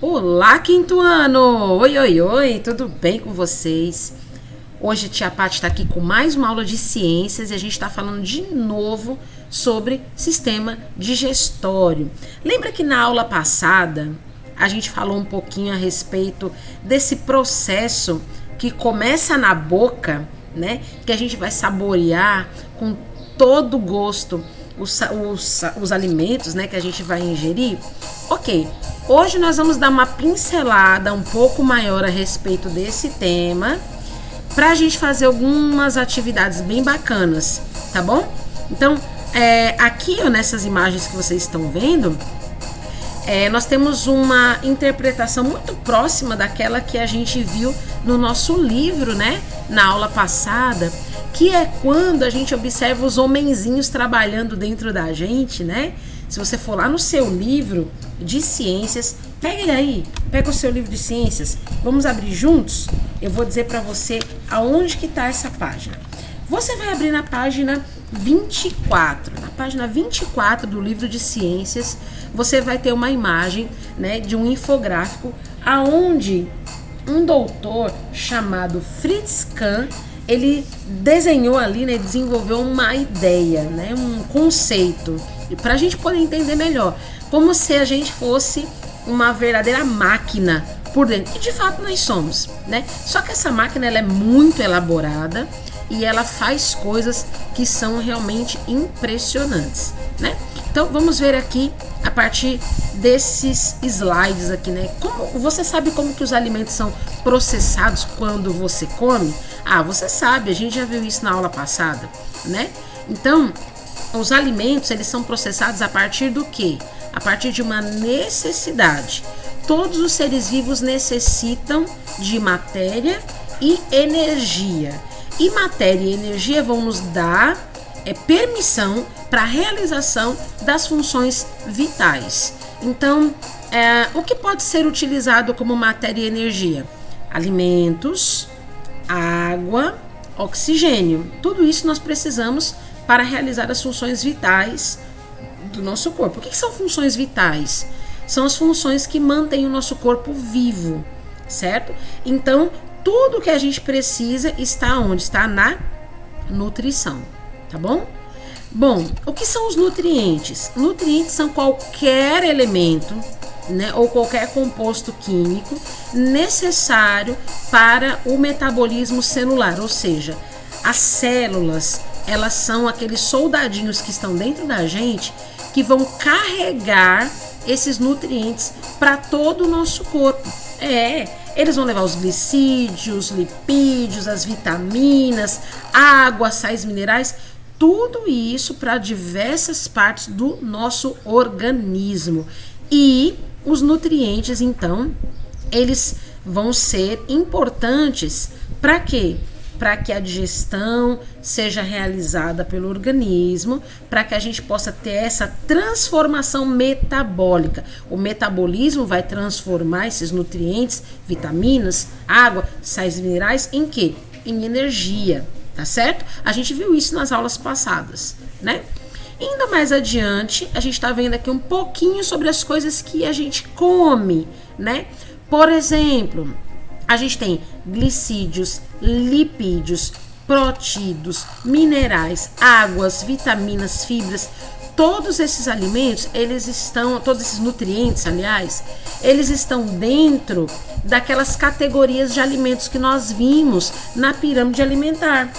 Olá, quinto ano! Oi, oi, oi, tudo bem com vocês? Hoje a tia Paty está aqui com mais uma aula de ciências e a gente está falando de novo sobre sistema digestório. Lembra que na aula passada a gente falou um pouquinho a respeito desse processo que começa na boca, né? Que a gente vai saborear com todo gosto os alimentos, né, que a gente vai ingerir? Ok, hoje nós vamos dar uma pincelada um pouco maior a respeito desse tema, para a gente fazer algumas atividades bem bacanas, tá bom? Então, aqui nessas imagens que vocês estão vendo, nós temos uma interpretação muito próxima daquela que a gente viu no nosso livro, né, na aula passada, que é quando a gente observa os homenzinhos trabalhando dentro da gente, né? Se você for lá no seu livro de ciências, pega ele aí, pega o seu livro de ciências, vamos abrir juntos? Eu vou dizer para você aonde que está essa página. Você vai abrir na página 24. Na página 24 do livro de ciências, você vai ter uma imagem, né, de um infográfico aonde um doutor chamado Fritz Kahn, ele desenhou ali, né, desenvolveu uma ideia, né, um conceito, para a gente poder entender melhor, como se a gente fosse uma verdadeira máquina por dentro. E de fato nós somos, né? Só que essa máquina ela é muito elaborada e ela faz coisas que são realmente impressionantes, né? Então vamos ver aqui a partir desses slides aqui, né? Como você sabe como que os alimentos são processados quando você come? Ah, você sabe, a gente já viu isso na aula passada, né? Então, os alimentos, eles são processados a partir do quê? A partir de uma necessidade. Todos os seres vivos necessitam de matéria e energia. E matéria e energia vão nos dar permissão para a realização das funções vitais. Então, o que pode ser utilizado como matéria e energia? Alimentos, água, oxigênio. Tudo isso nós precisamos para realizar as funções vitais do nosso corpo. O que são funções vitais? São as funções que mantêm o nosso corpo vivo, certo? Então, tudo que a gente precisa está onde? Está na nutrição, tá bom? Bom, o que são os nutrientes? Nutrientes são qualquer elemento, né, ou qualquer composto químico necessário para o metabolismo celular, ou seja, as células, elas são aqueles soldadinhos que estão dentro da gente que vão carregar esses nutrientes para todo o nosso corpo. Eles vão levar os glicídios, lipídios, as vitaminas, água, sais minerais, tudo isso para diversas partes do nosso organismo. E os nutrientes, então, eles vão ser importantes para quê? Para que a digestão seja realizada pelo organismo, para que a gente possa ter essa transformação metabólica. O metabolismo vai transformar esses nutrientes, vitaminas, água, sais minerais em quê? Em energia, tá certo? A gente viu isso nas aulas passadas, né? Indo mais adiante, a gente está vendo aqui um pouquinho sobre as coisas que a gente come, né? Por exemplo, a gente tem glicídios, lipídios, protídeos, minerais, águas, vitaminas, fibras. Todos esses alimentos, todos esses nutrientes, aliás, eles estão dentro daquelas categorias de alimentos que nós vimos na pirâmide alimentar.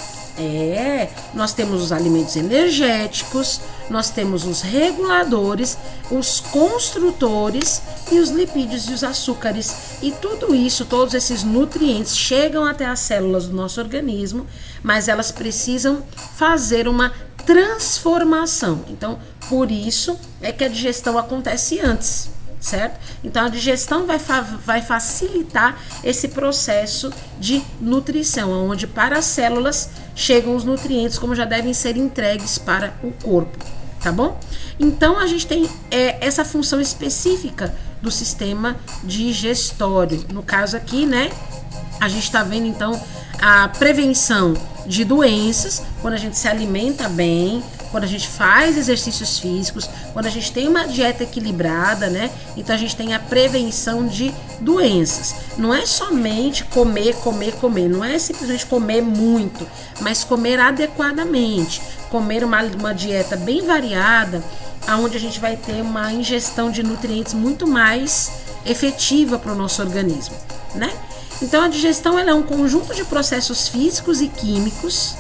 Nós temos os alimentos energéticos, nós temos os reguladores, os construtores e os lipídios e os açúcares. E tudo isso, todos esses nutrientes chegam até as células do nosso organismo, mas elas precisam fazer uma transformação. Então, por isso é que a digestão acontece antes, certo? Então, a digestão vai facilitar esse processo de nutrição, onde para as células chegam os nutrientes como já devem ser entregues para o corpo, tá bom? Então, a gente tem essa função específica do sistema digestório. No caso aqui, né, a gente está vendo, então, a prevenção de doenças, quando a gente se alimenta bem, quando a gente faz exercícios físicos, quando a gente tem uma dieta equilibrada, né? Então a gente tem a prevenção de doenças. Não é somente comer, não é simplesmente comer muito, mas comer adequadamente, comer uma dieta bem variada, onde a gente vai ter uma ingestão de nutrientes muito mais efetiva para o nosso organismo, né? Então a digestão ela é um conjunto de processos físicos e químicos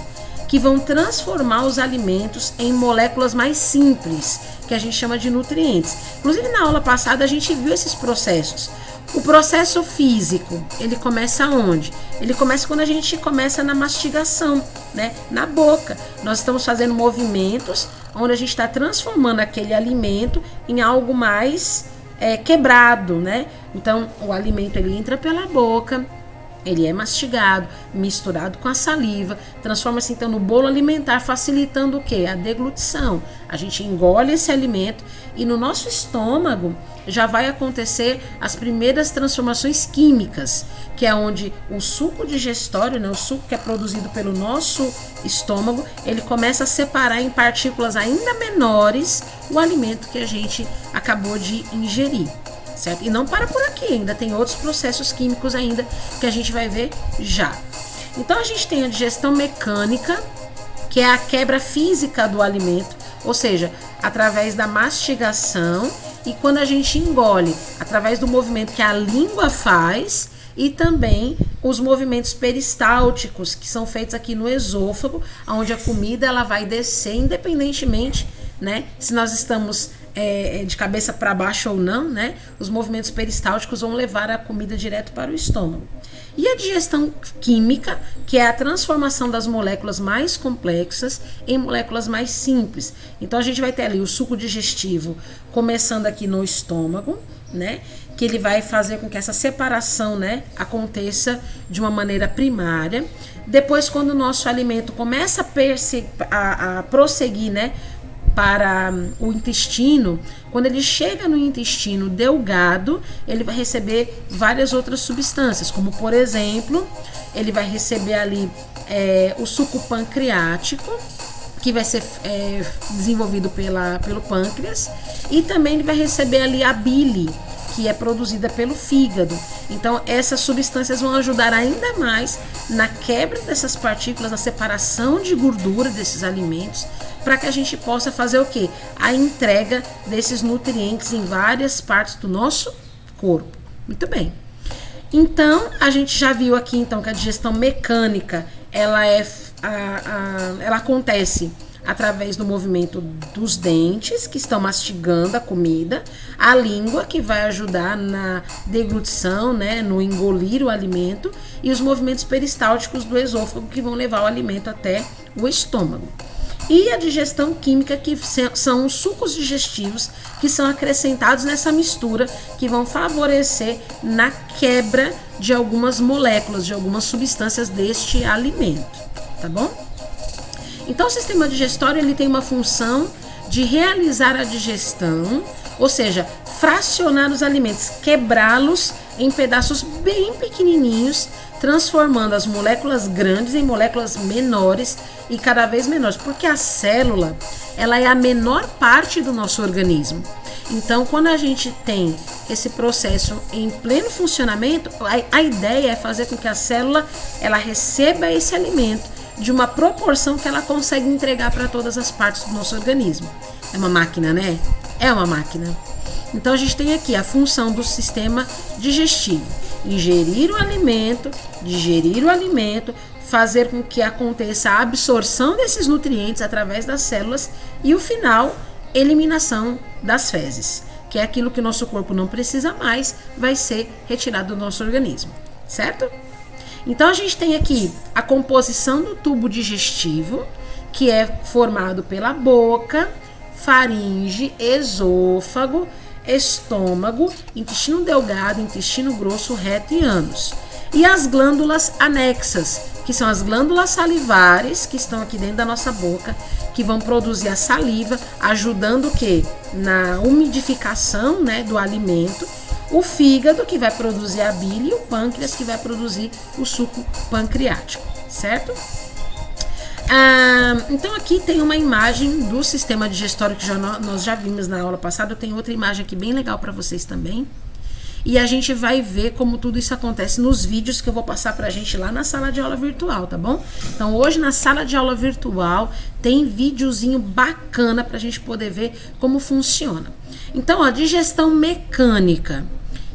que vão transformar os alimentos em moléculas mais simples, que a gente chama de nutrientes. Inclusive na aula passada a gente viu esses processos. O processo físico, ele começa onde? Ele começa quando a gente começa na mastigação, né? Na boca. Nós estamos fazendo movimentos onde a gente está transformando aquele alimento em algo mais quebrado, né? Então o alimento ele entra pela boca, ele é mastigado, misturado com a saliva, transforma-se então no bolo alimentar, facilitando o quê? A deglutição. A gente engole esse alimento e no nosso estômago já vai acontecer as primeiras transformações químicas, que é onde o suco digestório, né, o suco que é produzido pelo nosso estômago, ele começa a separar em partículas ainda menores o alimento que a gente acabou de ingerir. Certo? E não para por aqui, ainda tem outros processos químicos ainda que a gente vai ver já. Então a gente tem a digestão mecânica, que é a quebra física do alimento, ou seja, através da mastigação e quando a gente engole, através do movimento que a língua faz e também os movimentos peristálticos que são feitos aqui no esôfago, onde a comida ela vai descer independentemente, né, se nós estamos de cabeça para baixo ou não, né? Os movimentos peristálticos vão levar a comida direto para o estômago. E a digestão química, que é a transformação das moléculas mais complexas em moléculas mais simples. Então a gente vai ter ali o suco digestivo começando aqui no estômago, né? Que ele vai fazer com que essa separação, né, aconteça de uma maneira primária. Depois, quando o nosso alimento começa a prosseguir, né, para o intestino, quando ele chega no intestino delgado, ele vai receber várias outras substâncias, como por exemplo, ele vai receber ali o suco pancreático, que vai ser desenvolvido pelo pâncreas, e também ele vai receber ali a bile, que é produzida pelo fígado. Então essas substâncias vão ajudar ainda mais na quebra dessas partículas, na separação de gordura desses alimentos, para que a gente possa fazer o quê? A entrega desses nutrientes em várias partes do nosso corpo. Muito bem. Então, a gente já viu aqui então que a digestão mecânica, ela acontece através do movimento dos dentes, que estão mastigando a comida, a língua, que vai ajudar na deglutição, né, no engolir o alimento, e os movimentos peristálticos do esôfago, que vão levar o alimento até o estômago. E a digestão química, que são os sucos digestivos que são acrescentados nessa mistura, que vão favorecer na quebra de algumas moléculas, de algumas substâncias deste alimento, tá bom? Então o sistema digestório ele tem uma função de realizar a digestão, ou seja, fracionar os alimentos, quebrá-los em pedaços bem pequenininhos, transformando as moléculas grandes em moléculas menores e cada vez menores, porque a célula ela é a menor parte do nosso organismo. Então, quando a gente tem esse processo em pleno funcionamento, a ideia é fazer com que a célula ela receba esse alimento de uma proporção que ela consegue entregar para todas as partes do nosso organismo. É uma máquina, né? É uma máquina. Então a gente tem aqui a função do sistema digestivo: ingerir o alimento, digerir o alimento, fazer com que aconteça a absorção desses nutrientes através das células e o final, eliminação das fezes, que é aquilo que o nosso corpo não precisa mais, vai ser retirado do nosso organismo, certo? Então a gente tem aqui a composição do tubo digestivo, que é formado pela boca, faringe, esôfago, estômago, intestino delgado, intestino grosso, reto e ânus. E as glândulas anexas, que são as glândulas salivares, que estão aqui dentro da nossa boca, que vão produzir a saliva, ajudando o quê? Na umidificação, né, do alimento. O fígado, que vai produzir a bile, e o pâncreas, que vai produzir o suco pancreático, certo? Então aqui tem uma imagem do sistema digestório que nós já vimos na aula passada. Eu tenho outra imagem aqui bem legal para vocês também. E a gente vai ver como tudo isso acontece nos vídeos que eu vou passar pra gente lá na sala de aula virtual, tá bom? Então hoje na sala de aula virtual tem videozinho bacana pra gente poder ver como funciona. Então, ó, digestão mecânica.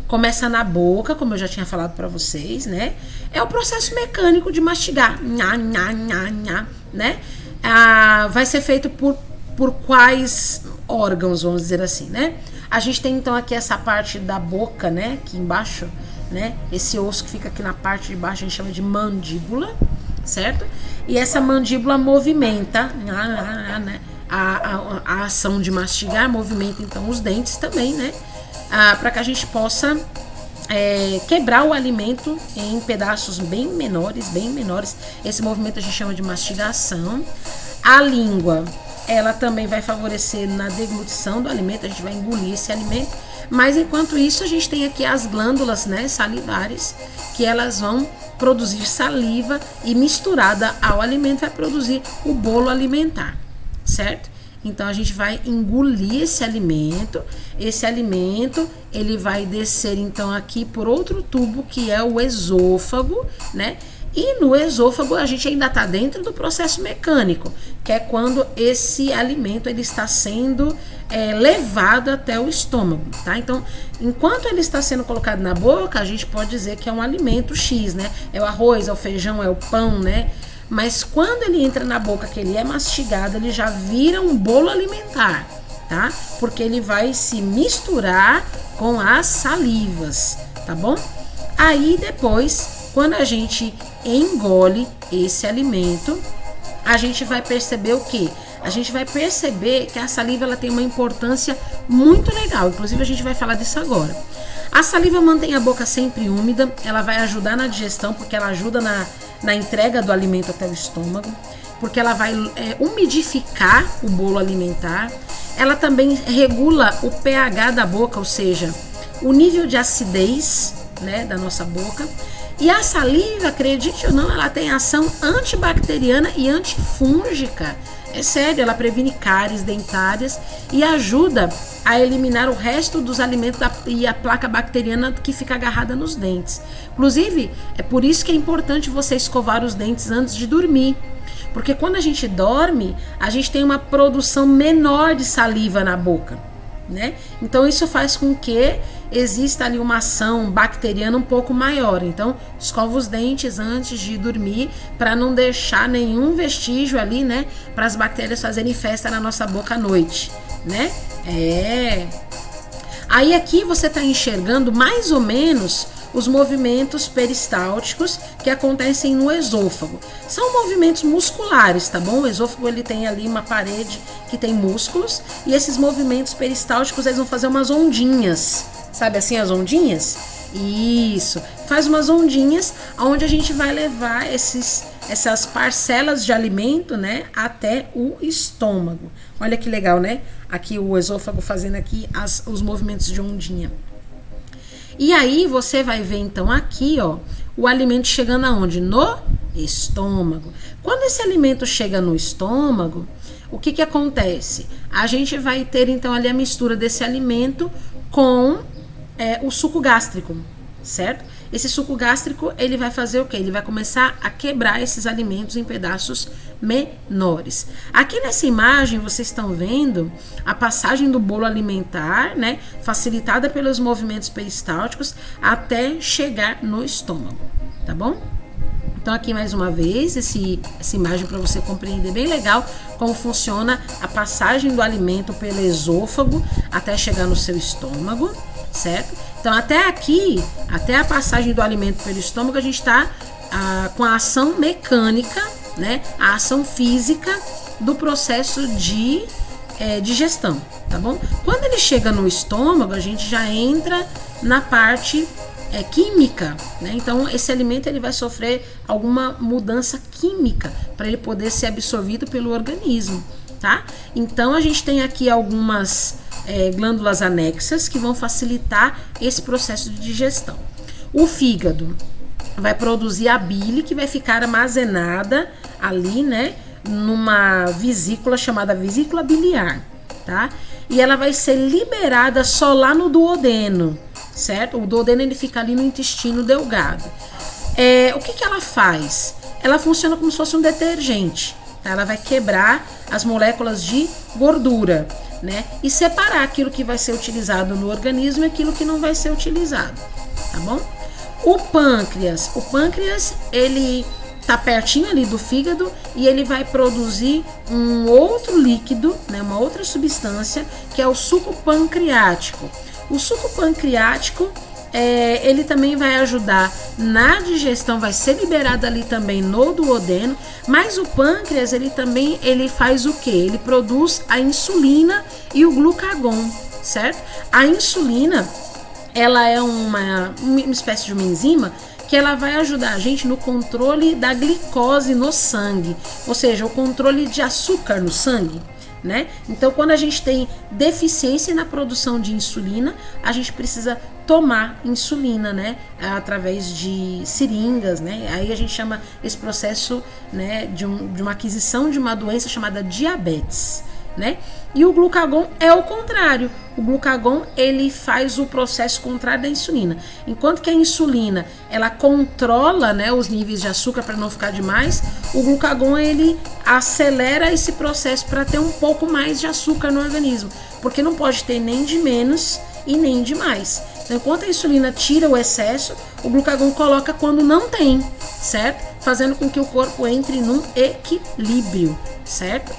Começa na boca, como eu já tinha falado pra vocês, né? É o processo mecânico de mastigar. Nha, nha, nha, nha, né? Vai ser feito por quais órgãos, vamos dizer assim, né? A gente tem então aqui essa parte da boca, né? Aqui embaixo, né? Esse osso que fica aqui na parte de baixo a gente chama de mandíbula, certo? E essa mandíbula movimenta, né? A ação de mastigar movimenta então os dentes também, né? Para que a gente possa quebrar o alimento em pedaços bem menores. Esse movimento a gente chama de mastigação. A língua, ela também vai favorecer na deglutição do alimento, a gente vai engolir esse alimento, mas enquanto isso a gente tem aqui as glândulas, né, salivares, que elas vão produzir saliva e misturada ao alimento vai produzir o bolo alimentar, certo? Então a gente vai engolir esse alimento ele vai descer então aqui por outro tubo que é o esôfago, né? E no esôfago a gente ainda está dentro do processo mecânico, que é quando esse alimento ele está sendo levado até o estômago, tá? Então, enquanto ele está sendo colocado na boca, a gente pode dizer que é um alimento X, né? É o arroz, é o feijão, é o pão, né? Mas quando ele entra na boca, que ele é mastigado, ele já vira um bolo alimentar, tá? Porque ele vai se misturar com as salivas, tá bom? Aí depois, quando a gente engole esse alimento, a gente vai perceber o quê? A gente vai perceber que a saliva ela tem uma importância muito legal, inclusive a gente vai falar disso agora. A saliva mantém a boca sempre úmida, ela vai ajudar na digestão, porque ela ajuda na entrega do alimento até o estômago, porque ela vai umidificar o bolo alimentar, ela também regula o pH da boca, ou seja, o nível de acidez, né, da nossa boca. E a saliva, acredite ou não, ela tem ação antibacteriana e antifúngica. É sério, ela previne cáries dentárias e ajuda a eliminar o resto dos alimentos e a placa bacteriana que fica agarrada nos dentes. Inclusive, é por isso que é importante você escovar os dentes antes de dormir. Porque quando a gente dorme, a gente tem uma produção menor de saliva na boca, né? Então isso faz com que exista ali uma ação bacteriana um pouco maior. Então escova os dentes antes de dormir para não deixar nenhum vestígio ali, né, para as bactérias fazerem festa na nossa boca à noite, né? Aí aqui você está enxergando mais ou menos os movimentos peristálticos que acontecem no esôfago. São movimentos musculares, tá bom? O esôfago ele tem ali uma parede que tem músculos e esses movimentos peristálticos eles vão fazer umas ondinhas. Sabe assim as ondinhas? Isso. Faz umas ondinhas onde a gente vai levar essas parcelas de alimento, né, até o estômago. Olha que legal, né? Aqui o esôfago fazendo aqui os movimentos de ondinha. E aí você vai ver então aqui, ó, o alimento chegando aonde? No estômago. Quando esse alimento chega no estômago, o que que acontece? A gente vai ter então ali a mistura desse alimento com o suco gástrico, certo? Esse suco gástrico, ele vai fazer o quê? Ele vai começar a quebrar esses alimentos em pedaços menores. Aqui nessa imagem, vocês estão vendo a passagem do bolo alimentar, né? Facilitada pelos movimentos peristálticos até chegar no estômago, tá bom? Então aqui mais uma vez, essa imagem para você compreender bem legal como funciona a passagem do alimento pelo esôfago até chegar no seu estômago, certo? Então até aqui, até a passagem do alimento pelo estômago, a gente está com a ação mecânica, né? A ação física do processo de digestão, tá bom? Quando ele chega no estômago, a gente já entra na parte química, né? Então esse alimento ele vai sofrer alguma mudança química para ele poder ser absorvido pelo organismo, tá? Então a gente tem aqui algumas glândulas anexas que vão facilitar esse processo de digestão. O fígado vai produzir a bile que vai ficar armazenada ali, né, numa vesícula chamada vesícula biliar, tá? E ela vai ser liberada só lá no duodeno, certo? O duodeno ele fica ali no intestino delgado. O que ela faz? Ela funciona como se fosse um detergente, tá? Ela vai quebrar as moléculas de gordura, né? E separar aquilo que vai ser utilizado no organismo e aquilo que não vai ser utilizado, tá bom? O pâncreas, ele tá pertinho ali do fígado e ele vai produzir um outro líquido, né? Uma outra substância que é o suco pancreático. O suco pancreático ele também vai ajudar na digestão, vai ser liberado ali também no duodeno, mas o pâncreas ele faz o que? Ele produz a insulina e o glucagon, certo? A insulina, ela é uma espécie de uma enzima que ela vai ajudar a gente no controle da glicose no sangue, ou seja, o controle de açúcar no sangue, né? Então, quando a gente tem deficiência na produção de insulina, a gente precisa tomar insulina, né? Através de seringas, né? Aí a gente chama esse processo, né, de uma aquisição de uma doença chamada diabetes, né? E o glucagon é o contrário. O glucagon ele faz o processo contrário da insulina. Enquanto que a insulina ela controla, né, os níveis de açúcar para não ficar demais, o glucagon ele acelera esse processo para ter um pouco mais de açúcar no organismo, porque não pode ter nem de menos e nem de mais. Então, enquanto a insulina tira o excesso, o glucagon coloca quando não tem, certo? Fazendo com que o corpo entre num equilíbrio, certo?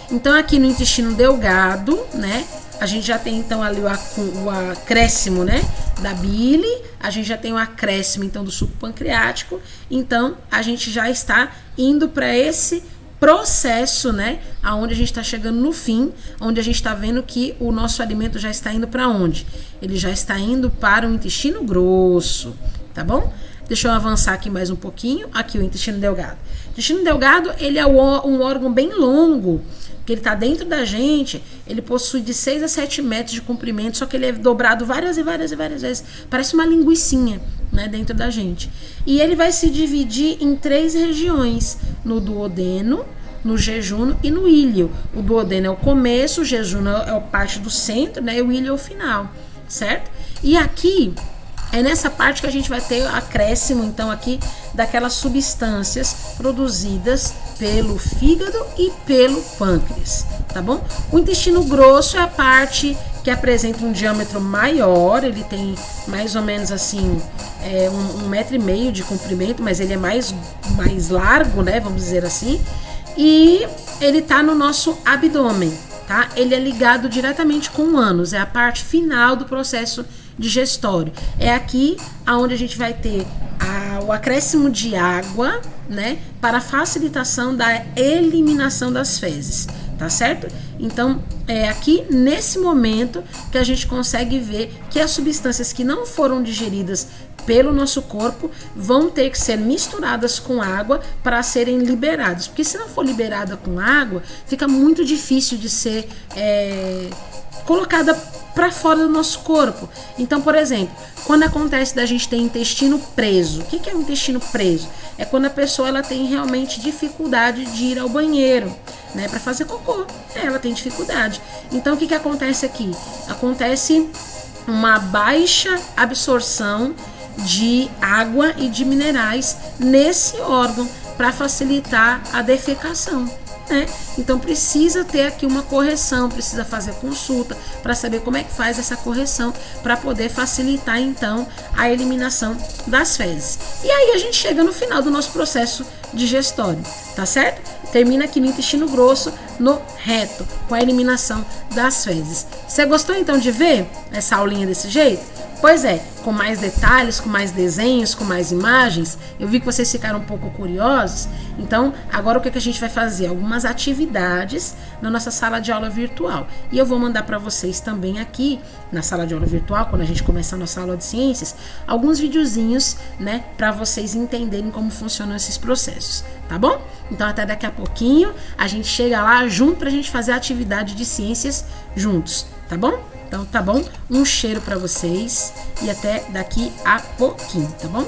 Então, aqui no intestino delgado, né, a gente já tem então ali o acréscimo, né, da bile, a gente já tem o acréscimo então do suco pancreático, então a gente já está indo para esse processo, né, aonde a gente está chegando no fim, onde a gente está vendo que o nosso alimento já está indo para onde? Ele já está indo para o intestino grosso, tá bom? Deixa eu avançar aqui mais um pouquinho, aqui o intestino delgado. O intestino delgado, ele é um órgão bem longo, que ele está dentro da gente, ele possui de 6 a 7 metros de comprimento, só que ele é dobrado várias vezes, parece uma linguicinha, né, dentro da gente. E ele vai se dividir em 3 regiões, no duodeno, no jejum e no íleo. O duodeno é o começo, o jejum é a parte do centro, né, e o íleo é o final, certo? E aqui é nessa parte que a gente vai ter acréscimo, então, aqui, daquelas substâncias produzidas pelo fígado e pelo pâncreas, tá bom? O intestino grosso é a parte que apresenta um diâmetro maior, ele tem mais ou menos assim, 1,5 metro de comprimento, mas ele é mais largo, né, vamos dizer assim, e ele tá no nosso abdômen, tá? Ele é ligado diretamente com o ânus, é a parte final do processo digestório. É aqui aonde a gente vai ter o acréscimo de água, né, para facilitação da eliminação das fezes, tá certo? Então, é aqui nesse momento que a gente consegue ver que as substâncias que não foram digeridas pelo nosso corpo vão ter que ser misturadas com água para serem liberadas, porque se não for liberada com água, fica muito difícil de ser colocada para fora do nosso corpo. Então, por exemplo, quando acontece da gente ter intestino preso, o que é um intestino preso? É quando a pessoa ela tem realmente dificuldade de ir ao banheiro, né, para fazer cocô. Ela tem dificuldade. Então, o que acontece aqui? Acontece uma baixa absorção de água e de minerais nesse órgão para facilitar a defecação, né? Então precisa ter aqui uma correção, precisa fazer consulta para saber como é que faz essa correção para poder facilitar então a eliminação das fezes. E aí a gente chega no final do nosso processo digestório, tá certo? Termina aqui no intestino grosso, no reto, com a eliminação das fezes. Você gostou então de ver essa aulinha desse jeito? Pois é, com mais detalhes, com mais desenhos, com mais imagens. Eu vi que vocês ficaram um pouco curiosos. Então, agora o que a gente vai fazer? Algumas atividades na nossa sala de aula virtual. E eu vou mandar para vocês também aqui, na sala de aula virtual, quando a gente começar a nossa aula de ciências, alguns videozinhos, né, para vocês entenderem como funcionam esses processos, tá bom? Então, até daqui a pouquinho, a gente chega lá junto pra gente fazer a atividade de ciências juntos, tá bom? Então, tá bom? Um cheiro para vocês e até daqui a pouquinho, tá bom?